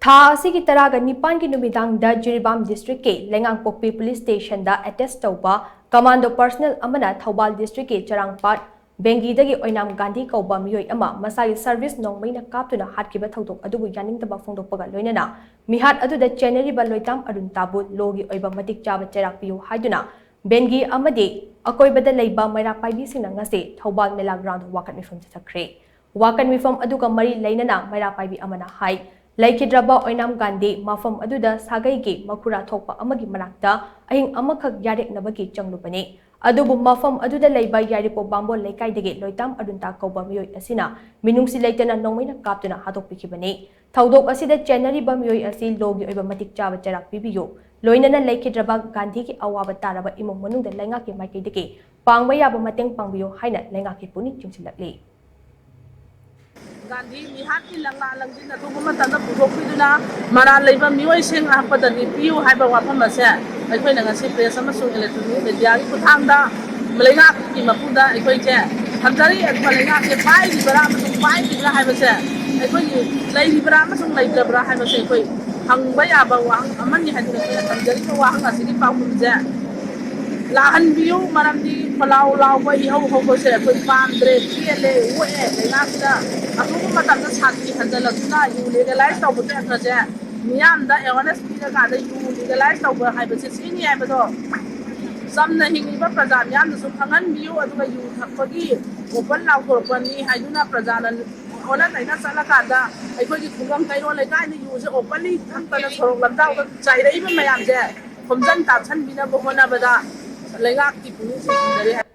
ꯊꯥ ꯇꯔꯥꯒ ꯅꯤꯄꯥꯟꯒꯤ ꯅꯨꯃꯤꯗꯥꯡꯗ ꯖꯤꯔꯤꯕꯥꯝ ꯗꯤꯁꯇ꯭ꯔꯤꯛꯀꯤ ꯂꯩꯉꯥꯡꯄꯣꯛꯄꯤ ꯄꯨꯂꯤꯁ ꯁ꯭ꯇꯦꯁꯟꯗ ꯑꯦꯇꯦꯁ ꯇꯧꯕ ꯀꯃꯥꯟꯗꯣ ꯄꯔꯁꯅꯦꯜ ꯑꯃꯅ ꯊꯧꯕꯥꯜ ꯗꯤꯁꯇ꯭ꯔꯤꯛꯀꯤ ꯆꯔꯥꯡꯄꯥꯠ ꯕꯦꯡꯒꯤꯗꯒꯤ ꯑꯣꯏꯅꯥꯝ ꯒꯥꯟꯙꯤ ꯀꯧꯕ ꯃꯤꯑꯣꯏ ꯑꯃ ꯃꯁꯥꯒꯤ ꯁꯔꯚꯤꯁ ꯅꯣꯡꯃꯩꯅ ꯀꯥꯞꯇꯨꯅ ꯍꯥꯠꯈꯤꯕ ꯊꯧꯗꯣꯛ ꯑꯗꯨꯕꯨ ꯌꯥꯅꯤꯡꯗꯕ ꯐꯣꯡꯗꯣꯛꯄꯒ ꯂꯣꯏꯅꯅ ꯃꯤꯍꯥꯠ ꯑꯗꯨꯗ ꯆꯦꯟꯅꯔꯤꯕ ꯂꯣꯏꯇꯥꯝ ꯑꯔꯨꯟꯇꯥꯕꯨ ꯂꯣꯒꯤ ꯑꯣꯏꯕ ꯃꯇꯤꯛ ꯆꯥꯕ ꯆꯩꯔꯥꯛ ꯄꯤꯌꯨ ꯍꯥꯏꯗꯨꯅ ꯕꯦꯡꯒꯤ ꯑꯃꯗꯤ ꯑꯀꯣꯏꯕꯗ ꯂꯩꯕ ꯃꯩꯔꯥ ꯄꯥꯏꯕꯤꯁꯤꯡꯅ ꯉꯁꯤ ꯊꯧꯕꯥꯜ ꯃꯦꯂꯥ ꯒ꯭ꯔꯥꯎꯟꯗ ꯋꯥꯀꯠ ꯃꯤꯐꯝ ꯆꯠꯊꯈ꯭ꯔꯦ꯫ ꯋꯥꯀꯠ ꯃꯤꯐꯝ ꯑꯗꯨꯒ ꯃꯔꯤ ꯂꯩꯅꯅ ꯃꯩꯔꯥ ꯄꯥꯏꯕꯤ ꯑꯃꯅ ꯍꯥꯏ ꯂꯩꯈꯤꯗ꯭ꯔꯕ ꯑꯣꯏꯅꯥꯝ ꯒꯥꯟꯙꯤ ꯃꯐꯝ ꯑꯗꯨꯗ ꯁꯥꯒꯩꯒꯤ ꯃꯈꯨꯔꯥ ꯊꯣꯛꯄ ꯑꯃꯒꯤ ꯃꯅꯥꯛꯇ ꯑꯍꯤꯡ ꯑꯃꯈꯛ ꯌꯥꯔꯦꯛꯅꯕꯒꯤ ꯆꯪꯂꯨꯕꯅꯤ꯫ ꯑꯗꯨꯕꯨ ꯃꯐꯝ ꯑꯗꯨꯗ ꯂꯩꯕ ꯌꯥꯏꯔꯤꯄꯣꯛ ꯕꯥꯝꯕꯣꯟ ꯂꯩꯀꯥꯏꯗꯒꯤ ꯂꯣꯏꯇꯥꯝ ꯑꯔꯨꯟꯇꯥ ꯀꯧꯕ ꯃꯤꯑꯣꯏ ꯑꯁꯤꯅ ꯃꯤꯅꯨꯡꯁꯤ ꯂꯩꯇꯅ ꯅꯣꯡꯃꯩꯅ ꯀꯥꯞꯇꯨꯅ ꯍꯥꯠꯇꯣꯛꯄꯤꯈꯤꯕꯅꯤ꯫ ꯊꯧꯗꯣꯛ ꯑꯁꯤꯗ ꯆꯦꯟꯅꯔꯤꯕ ꯃꯤꯑꯣꯏ ꯑꯁꯤ ꯂꯣꯒꯤ ꯑꯣꯏꯕ ꯃꯇꯤꯛ ꯆꯥꯕ ꯆꯩꯔꯥꯛ ꯄꯤꯕꯤꯌꯨ, ꯂꯣꯏꯅꯅ ꯂꯩꯈꯤꯗ꯭ꯔꯕ ꯒꯥꯟꯙꯤꯒꯤ ꯑꯋꯥꯕ ꯇꯥꯔꯕ ꯏꯃꯨꯡ ꯃꯅꯨꯡꯗ ꯂꯩꯉꯥꯛꯀꯤ ꯃꯥꯏꯀꯩꯗꯒꯤ ꯄꯥꯡꯕ ꯌꯥꯕ ꯃꯇꯦꯡ ꯄꯥꯡꯕꯤꯌꯨ ꯍꯥꯏꯅ ꯂꯩꯉꯥꯛꯀꯤ ꯄꯨꯛꯅꯤꯡ ꯆꯤꯡꯁꯤꯜꯂꯛꯂꯤ꯫ ꯒꯥꯟꯙꯤ ꯃꯤꯍꯥꯠꯀꯤ ꯂꯪꯂꯥ ꯂꯪꯖꯤꯟ ꯑꯊꯨꯕ ꯃꯇꯝꯗ ꯄꯨꯊꯣꯛꯄꯤꯗꯨꯅ ꯃꯔꯥꯜ ꯂꯩꯕ ꯃꯤꯑꯣꯏꯁꯤꯡ ꯉꯥꯛꯄꯗꯗꯤ ꯄꯤꯌꯨ ꯍꯥꯏꯕ ꯋꯥꯐꯝ ꯑꯁꯦ ꯑꯩꯈꯣꯏꯅ ꯉꯁꯤ ꯄ꯭ꯔꯦꯁ ꯑꯃꯁꯨꯡ ꯏꯂꯦꯛꯇ꯭ꯔꯣꯅꯤꯛ ꯃꯤꯗꯤꯌꯥꯒꯤ ꯈꯨꯠꯊꯥꯡꯗ ꯂꯩꯉꯥꯛꯀꯤ ꯃꯄꯨꯗ ꯑꯩꯈꯣꯏꯁꯦ ꯊꯝꯖꯔꯤ꯫ ꯑꯗꯨꯒ ꯂꯩꯉꯥꯛꯁꯦ ꯄꯥꯏꯔꯤꯕ꯭ꯔꯥ ꯑꯃꯁꯨꯡ ꯄꯥꯏꯔꯤꯕ꯭ꯔꯥ ꯍꯥꯏꯕꯁꯦ ꯑꯩꯈꯣꯏꯒꯤ ꯂꯩꯔꯤꯕ꯭ꯔꯥ ꯑꯃꯁꯨꯡ ꯂꯩꯇ꯭ꯔꯕ꯭ꯔꯥ ꯍꯥꯏꯕꯁꯦ ꯑꯩꯈꯣꯏ ꯍꯪꯕ ꯌꯥꯕ ꯋꯥꯍꯪ ꯑꯃꯅꯤ ꯍꯥꯏꯗꯨꯅ ꯑꯩꯈꯣꯏꯅ ꯊꯝꯖꯔꯤꯕ ꯋꯥꯍꯪ ꯑꯁꯤꯒꯤ ꯄꯥꯎꯈꯨꯝꯁꯦ ꯂꯥꯛꯍꯟꯕꯤꯌꯨ꯫ ꯃꯔꯝꯗꯤ ꯈꯣꯜꯂꯥꯎ ꯂꯥꯎꯕ ꯏꯍꯧ ꯍꯧꯕꯁꯦ ꯑꯩꯈꯣꯏ ꯄꯥꯝꯗ꯭ꯔꯦ, ꯄꯦꯜꯂꯦ, ꯑꯣꯛꯑꯦ꯫ ꯂꯩꯉꯥꯛꯁꯤꯗ ꯑꯊꯨꯕ ꯃꯇꯝꯗ ꯁꯥꯟꯇꯤ ꯍꯟꯖꯤꯜꯂꯛꯇꯨꯅ ꯌꯨ ꯂꯤꯒꯦꯂꯥꯏꯁ ꯇꯧꯕꯒꯤ ꯑꯪꯀꯁꯦ ꯃꯤꯌꯥꯝꯗ ꯑꯦꯋꯥꯔꯅꯦꯁ ꯄꯤꯔꯀꯥꯟꯗ ꯌꯨ ꯂꯤꯒꯦꯂꯥꯏꯁ ꯇꯧꯕ ꯍꯥꯏꯕꯁꯦ ꯁꯤꯅꯤ ꯍꯥꯏꯕꯗꯣ ꯆꯝꯅ ꯍꯤꯡꯉꯤꯕ प्रजा ꯃꯤꯌꯥꯝꯗꯁꯨ ꯈꯪꯍꯟꯕꯤꯌꯨ꯫ ꯑꯗꯨꯒ ꯌꯨ ꯊꯛꯄꯒꯤ ꯑꯣꯄꯟ ꯂꯥꯎꯊꯣꯔꯛꯄꯅꯤ ꯍꯥꯏꯗꯨꯅ प्रजाꯅ ꯑꯣꯟꯅ ꯇꯩꯅ ꯆꯠꯂꯀꯥꯟꯗ ꯑꯩꯈꯣꯏꯒꯤ ꯈꯨꯡꯒꯪ ꯀꯩꯔꯣꯜ ꯂꯩꯀꯥꯏꯗ ꯌꯨꯁꯦ ꯑꯣꯄꯟꯂꯤ ꯊꯛꯇꯅ ꯁꯣꯔꯣꯛ ꯂꯝꯖꯥꯎꯗ ꯆꯥꯏꯔꯛꯏꯕ ꯃꯌꯥꯝꯁꯦ ꯈꯣꯝꯖꯟ ꯇꯥꯁꯟꯕꯤꯅꯕ ꯍꯣꯠꯅꯕꯗ ꯂꯩꯉꯥꯛꯀꯤ ꯄꯨꯛꯅꯤꯡ ꯆꯤꯡꯁꯤꯟꯖꯔꯤ꯫